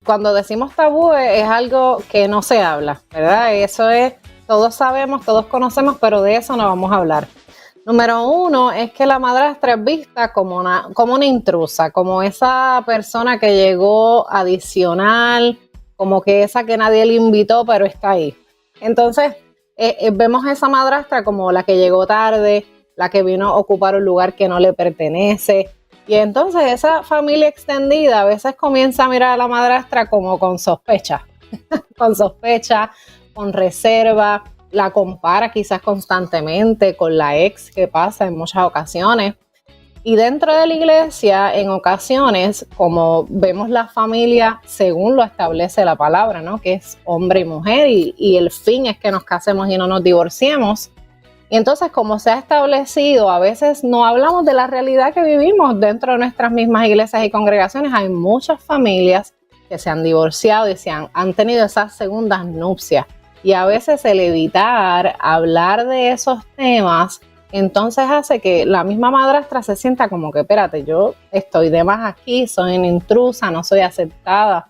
cuando decimos tabú es algo que no se habla, ¿verdad? Eso es, todos sabemos, todos conocemos, pero de eso no vamos a hablar. Número uno es que la madrastra es vista como una intrusa, como esa persona que llegó adicional, como que esa que nadie le invitó, pero está ahí. Entonces, vemos a esa madrastra como la que llegó tarde, la que vino a ocupar un lugar que no le pertenece. Y entonces esa familia extendida a veces comienza a mirar a la madrastra como con sospecha, con reserva, la compara quizás constantemente con la ex, que pasa en muchas ocasiones. Y dentro de la iglesia, en ocasiones, como vemos la familia según lo establece la palabra, ¿no? Que es hombre y mujer, y el fin es que nos casemos y no nos divorciemos. Y entonces, como se ha establecido, a veces no hablamos de la realidad que vivimos dentro de nuestras mismas iglesias y congregaciones. Hay muchas familias que se han divorciado y han tenido esas segundas nupcias. Y a veces el evitar hablar de esos temas, entonces hace que la misma madrastra se sienta como que, espérate, yo estoy de más aquí, soy una intrusa, no soy aceptada.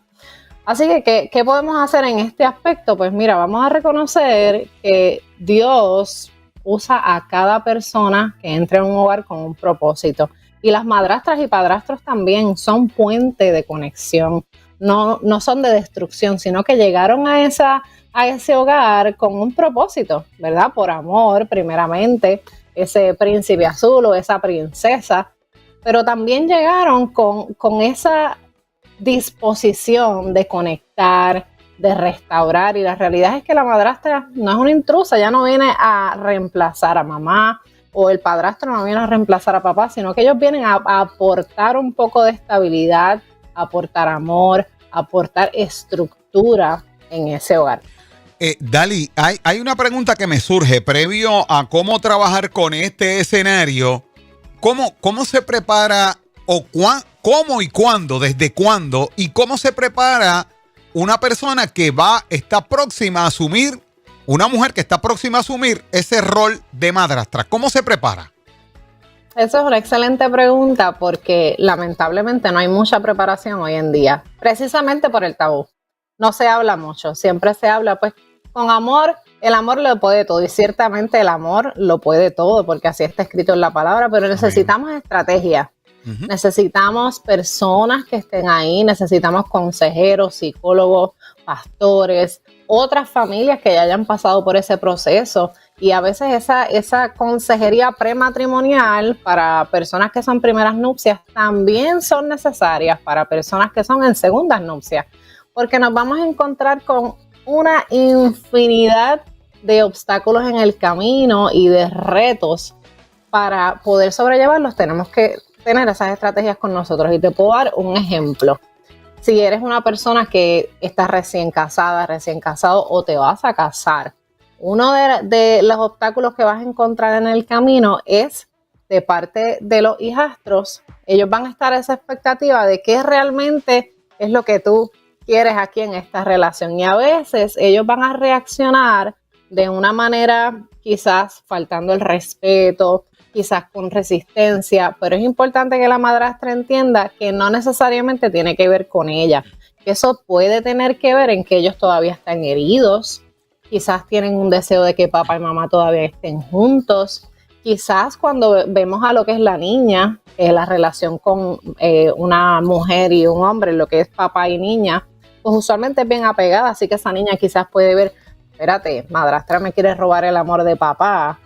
Así que, ¿qué podemos hacer en este aspecto? Pues mira, vamos a reconocer que Dios usa a cada persona que entre en un hogar con un propósito. Y las madrastras y padrastros también son puente de conexión. No son de destrucción, sino que llegaron a ese hogar con un propósito, ¿verdad? Por amor, primeramente, ese príncipe azul o esa princesa, pero también llegaron con esa disposición de conectar, de restaurar, y la realidad es que la madrastra no es una intrusa, ya no viene a reemplazar a mamá, o el padrastro no viene a reemplazar a papá, sino que ellos vienen a aportar un poco de estabilidad, aportar amor, aportar estructura en ese hogar. Dali, hay una pregunta que me surge previo a cómo trabajar con este escenario. ¿Cómo se prepara o cómo y cuándo, desde cuándo y cómo se prepara una persona que está próxima a asumir, una mujer que está próxima a asumir ese rol de madrastra? ¿Cómo se prepara? Esa es una excelente pregunta porque lamentablemente no hay mucha preparación hoy en día, precisamente por el tabú. No se habla mucho, siempre se habla pues con amor. El amor lo puede todo y ciertamente el amor lo puede todo porque así está escrito en la palabra, pero necesitamos estrategia. Uh-huh. Necesitamos personas que estén ahí, necesitamos consejeros, psicólogos, pastores, otras familias que ya hayan pasado por ese proceso. Y a veces esa consejería prematrimonial para personas que son primeras nupcias también son necesarias para personas que son en segundas nupcias, porque nos vamos a encontrar con una infinidad de obstáculos en el camino y de retos. Para poder sobrellevarlos tenemos que tener esas estrategias con nosotros, y te puedo dar un ejemplo. Si eres una persona que está recién casada, recién casado o te vas a casar, uno de los obstáculos que vas a encontrar en el camino es de parte de los hijastros. Ellos van a estar a esa expectativa de qué realmente es lo que tú quieres aquí en esta relación, y a veces ellos van a reaccionar de una manera quizás faltando el respeto, quizás con resistencia, pero es importante que la madrastra entienda que no necesariamente tiene que ver con ella, que eso puede tener que ver en que ellos todavía están heridos, quizás tienen un deseo de que papá y mamá todavía estén juntos, quizás cuando vemos a lo que es la niña, la relación con una mujer y un hombre, lo que es papá y niña, pues usualmente es bien apegada, así que esa niña quizás puede ver, espérate, madrastra me quiere robar el amor de papá,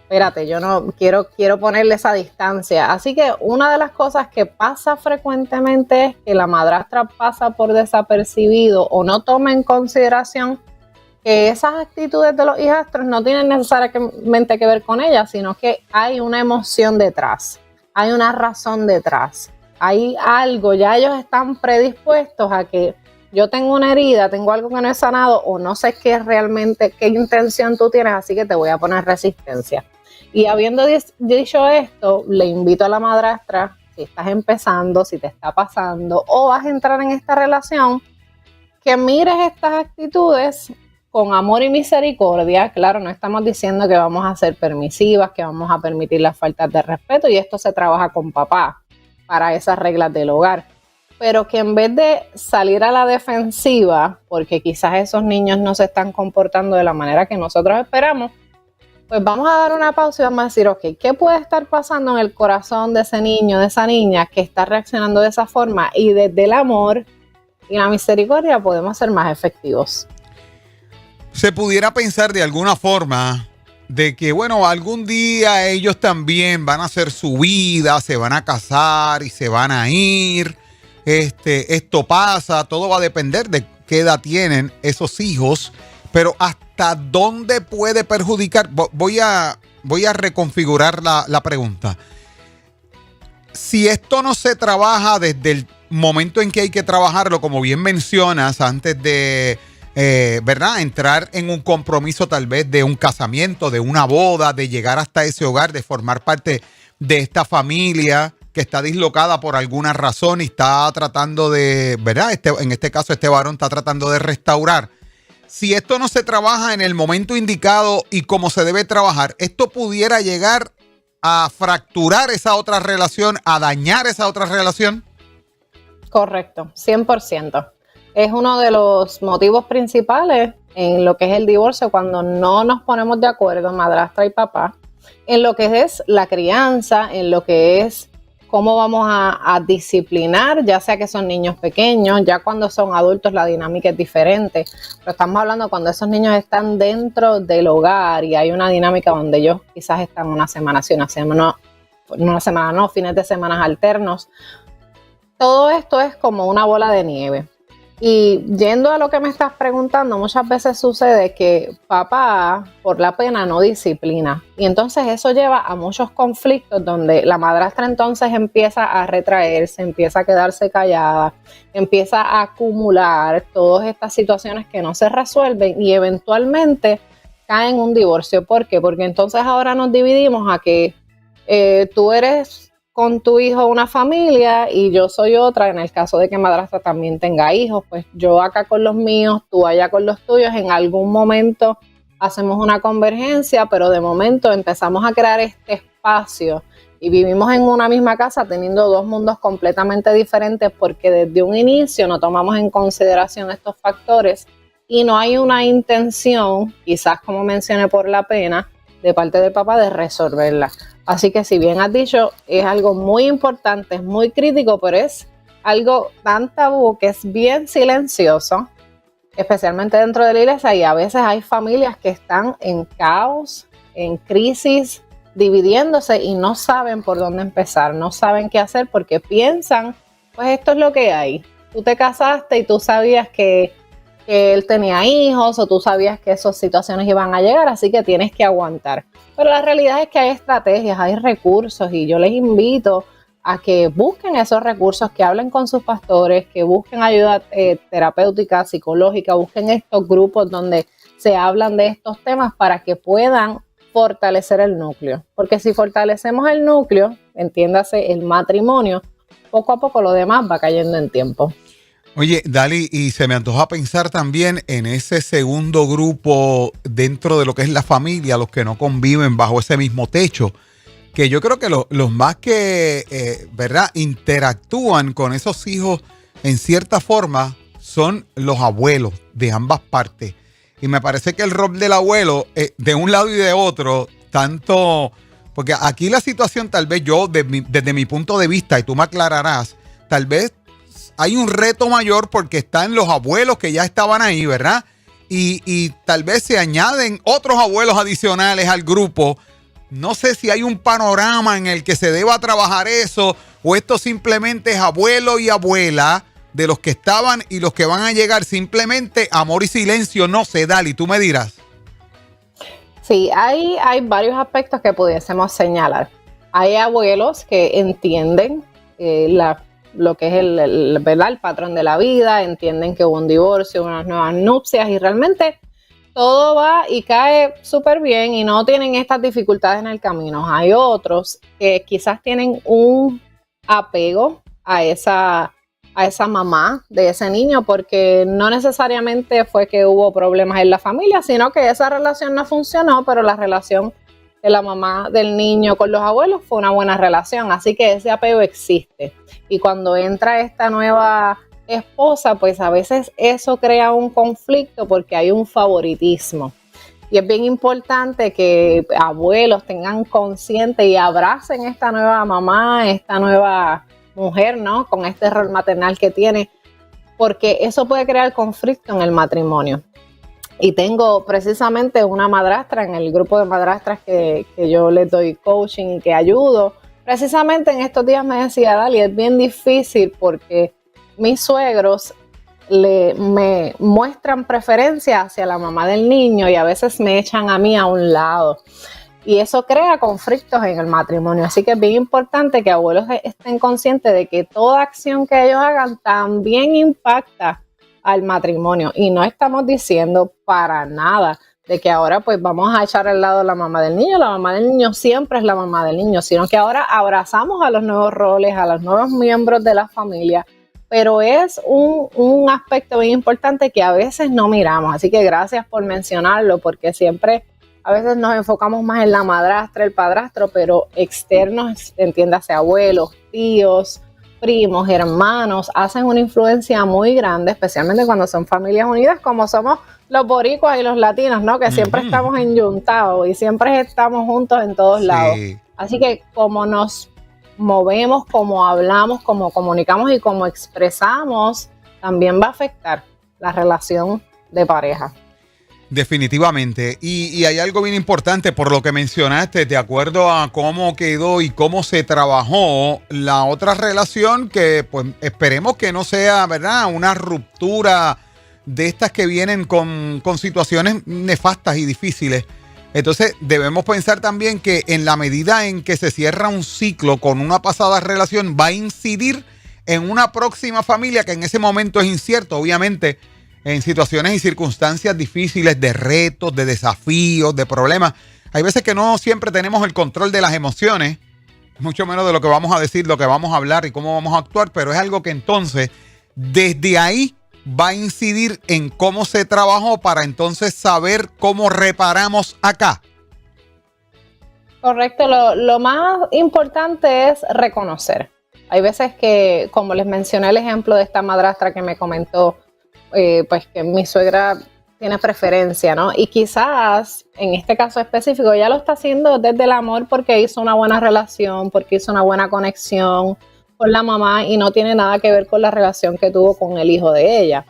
espérate, yo no quiero ponerle esa distancia. Así que una de las cosas que pasa frecuentemente es que la madrastra pasa por desapercibido o no toma en consideración que esas actitudes de los hijastros no tienen necesariamente que ver con ella, sino que hay una emoción detrás, hay una razón detrás, hay algo, ya ellos están predispuestos a que yo tengo una herida, tengo algo que no he sanado o no sé qué realmente, qué intención tú tienes, así que te voy a poner resistencia. Y habiendo dicho esto, le invito a la madrastra, si estás empezando, si te está pasando o vas a entrar en esta relación, que mires estas actitudes con amor y misericordia. Claro, no estamos diciendo que vamos a ser permisivas, que vamos a permitir las faltas de respeto, y esto se trabaja con papá para esas reglas del hogar. pero que en vez de salir a la defensiva, porque quizás esos niños no se están comportando de la manera que nosotros esperamos, pues vamos a dar una pausa y vamos a decir, ok, ¿qué puede estar pasando en el corazón de ese niño, de esa niña que está reaccionando de esa forma? Y desde el amor y la misericordia podemos ser más efectivos. Se pudiera pensar de alguna forma de que, bueno, algún día ellos también van a hacer su vida, se van a casar y se van a ir. Esto pasa, todo va a depender de qué edad tienen esos hijos, pero ¿hasta dónde puede perjudicar? Voy a reconfigurar la pregunta. Si esto no se trabaja desde el momento en que hay que trabajarlo, como bien mencionas, antes de, ¿verdad?, entrar en un compromiso tal vez de un casamiento, de una boda, de llegar hasta ese hogar, de formar parte de esta familia que está dislocada por alguna razón y está tratando de, ¿verdad? En este caso, este varón está tratando de restaurar. Si esto no se trabaja en el momento indicado y como se debe trabajar, esto pudiera llegar a fracturar esa otra relación, a dañar esa otra relación. Correcto, 100%. Es uno de los motivos principales en lo que es el divorcio, cuando no nos ponemos de acuerdo, madrastra y papá, en lo que es la crianza, en lo que es cómo vamos a disciplinar, ya sea que son niños pequeños, ya cuando son adultos la dinámica es diferente, pero estamos hablando cuando esos niños están dentro del hogar y hay una dinámica donde ellos quizás están una semana sí, una semana no, fines de semana alternos. Todo esto es como una bola de nieve. Y yendo a lo que me estás preguntando, muchas veces sucede que papá, por la pena, no disciplina. Y entonces eso lleva a muchos conflictos donde la madrastra entonces empieza a retraerse, empieza a quedarse callada, empieza a acumular todas estas situaciones que no se resuelven y eventualmente cae en un divorcio. ¿Por qué? Porque entonces ahora nos dividimos a que tú eres con tu hijo una familia y yo soy otra, en el caso de que madrastra también tenga hijos, pues yo acá con los míos, tú allá con los tuyos, en algún momento hacemos una convergencia, pero de momento empezamos a crear este espacio y vivimos en una misma casa teniendo dos mundos completamente diferentes porque desde un inicio no tomamos en consideración estos factores y no hay una intención, quizás como mencioné por la pena, de parte de papá de resolverla. Así que si bien has dicho, es algo muy importante, es muy crítico, pero es algo tan tabú que es bien silencioso, especialmente dentro de la iglesia, y a veces hay familias que están en caos, en crisis, dividiéndose y no saben por dónde empezar, no saben qué hacer porque piensan, pues esto es lo que hay. Tú te casaste y tú sabías que él tenía hijos o tú sabías que esas situaciones iban a llegar, así que tienes que aguantar. Pero la realidad es que hay estrategias, hay recursos y yo les invito a que busquen esos recursos, que hablen con sus pastores, que busquen ayuda terapéutica, psicológica, busquen estos grupos donde se hablan de estos temas para que puedan fortalecer el núcleo. Porque si fortalecemos el núcleo, entiéndase el matrimonio, poco a poco lo demás va cayendo en tiempo. Oye, Dali, y se me antoja pensar también en ese segundo grupo dentro de lo que es la familia, los que no conviven bajo ese mismo techo, que yo creo que los más que, ¿verdad?, interactúan con esos hijos en cierta forma son los abuelos de ambas partes. Y me parece que el rol del abuelo, de un lado y de otro, tanto, porque aquí la situación tal vez yo, desde mi punto de vista, y tú me aclararás, tal vez hay un reto mayor porque están los abuelos que ya estaban ahí, ¿verdad? Y tal vez se añaden otros abuelos adicionales al grupo. No sé si hay un panorama en el que se deba trabajar eso o esto simplemente es abuelo y abuela de los que estaban y los que van a llegar, simplemente amor y silencio. No sé, Dali, tú me dirás. Sí, hay varios aspectos que pudiésemos señalar. Hay abuelos que entienden lo que es ¿verdad?, el patrón de la vida, entienden que hubo un divorcio, unas nuevas nupcias y realmente todo va y cae súper bien y no tienen estas dificultades en el camino. Hay otros que quizás tienen un apego a esa mamá de ese niño porque no necesariamente fue que hubo problemas en la familia, sino que esa relación no funcionó, pero la relación que la mamá del niño con los abuelos fue una buena relación, así que ese apego existe. Y cuando entra esta nueva esposa, pues a veces eso crea un conflicto porque hay un favoritismo. Y es bien importante que abuelos tengan consciente y abracen esta nueva mamá, esta nueva mujer, ¿no? Con este rol maternal que tiene, porque eso puede crear conflicto en el matrimonio. Y tengo precisamente una madrastra en el grupo de madrastras que yo les doy coaching y que ayudo. Precisamente en estos días me decía, Dali, es bien difícil porque mis suegros me muestran preferencia hacia la mamá del niño y a veces me echan a mí a un lado. Y eso crea conflictos en el matrimonio. Así que es bien importante que abuelos estén conscientes de que toda acción que ellos hagan también impacta al matrimonio. Y no estamos diciendo para nada de que ahora pues vamos a echar al lado a la mamá del niño. La mamá del niño siempre es la mamá del niño, sino que ahora abrazamos a los nuevos roles, a los nuevos miembros de la familia. Pero es un aspecto bien importante que a veces no miramos. Así que gracias por mencionarlo, porque siempre a veces nos enfocamos más en la madrastra, el padrastro, pero externos, entiéndase, abuelos, tíos, primos, hermanos, hacen una influencia muy grande, especialmente cuando son familias unidas, como somos los boricuas y los latinos, ¿no? Que siempre estamos enyuntados y siempre estamos juntos en todos lados. Así que como nos movemos, como hablamos, como comunicamos y como expresamos, también va a afectar la relación de pareja. Definitivamente. Y hay algo bien importante por lo que mencionaste, de acuerdo a cómo quedó y cómo se trabajó la otra relación, que pues esperemos que no sea, ¿verdad?, una ruptura de estas que vienen con situaciones nefastas y difíciles. Entonces debemos pensar también que en la medida en que se cierra un ciclo con una pasada relación, va a incidir en una próxima familia que en ese momento es incierto, obviamente, en situaciones y circunstancias difíciles, de retos, de desafíos, de problemas. Hay veces que no siempre tenemos el control de las emociones, mucho menos de lo que vamos a decir, lo que vamos a hablar y cómo vamos a actuar, pero es algo que entonces desde ahí va a incidir en cómo se trabajó para entonces saber cómo reparamos acá. Correcto, lo más importante es reconocer. Hay veces que, como les mencioné el ejemplo de esta madrastra que me comentó, pues que mi suegra tiene preferencia, ¿no? Y quizás en este caso específico ella lo está haciendo desde el amor porque hizo una buena relación, porque hizo una buena conexión con la mamá y no tiene nada que ver con la relación que tuvo con el hijo de ella.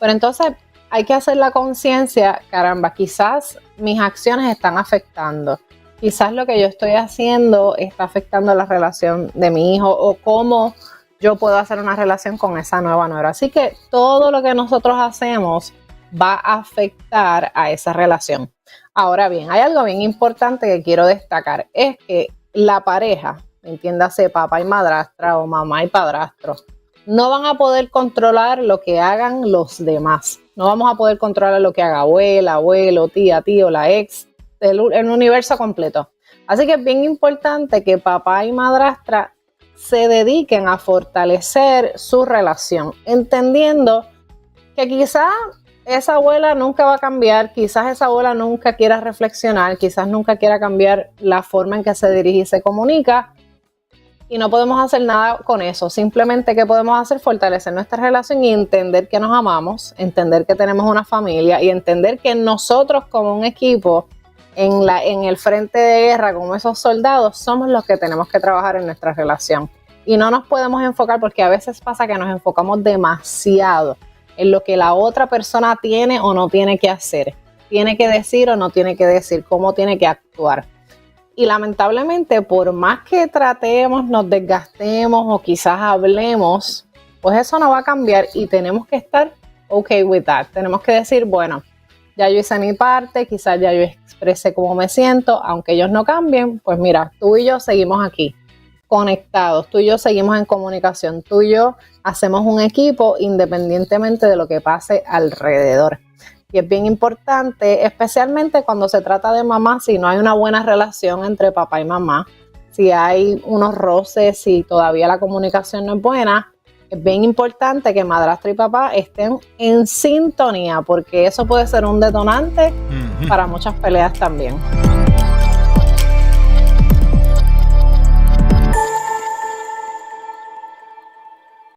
Pero entonces hay que hacer la conciencia, caramba, quizás mis acciones están afectando, quizás lo que yo estoy haciendo está afectando la relación de mi hijo o cómo yo puedo hacer una relación con esa nueva nuera. Así que todo lo que nosotros hacemos va a afectar a esa relación. Ahora bien, hay algo bien importante que quiero destacar, es que la pareja, entiéndase papá y madrastra o mamá y padrastro, no van a poder controlar lo que hagan los demás. No vamos a poder controlar lo que haga abuela, abuelo, tía, tío, la ex, el universo completo. Así que es bien importante que papá y madrastra se dediquen a fortalecer su relación, entendiendo que quizás esa abuela nunca va a cambiar, quizás esa abuela nunca quiera reflexionar, quizás nunca quiera cambiar la forma en que se dirige y se comunica, y no podemos hacer nada con eso. Simplemente, ¿qué podemos hacer? Fortalecer nuestra relación y entender que nos amamos, entender que tenemos una familia y entender que nosotros como un equipo en el frente de guerra, como esos soldados, somos los que tenemos que trabajar en nuestra relación. Y no nos podemos enfocar, porque a veces pasa que nos enfocamos demasiado en lo que la otra persona tiene o no tiene que hacer, tiene que decir o no tiene que decir, cómo tiene que actuar. Y lamentablemente, por más que tratemos, nos desgastemos o quizás hablemos, pues eso no va a cambiar y tenemos que estar okay with that. Tenemos que decir, bueno, ya yo hice mi parte, quizás ya yo expresé cómo me siento, aunque ellos no cambien, pues mira, tú y yo seguimos aquí, conectados, tú y yo seguimos en comunicación, tú y yo hacemos un equipo independientemente de lo que pase alrededor. Y es bien importante, especialmente cuando se trata de mamá, si no hay una buena relación entre papá y mamá, si hay unos roces, si todavía la comunicación no es buena, es bien importante que madrastra y papá estén en sintonía, porque eso puede ser un detonante para muchas peleas también.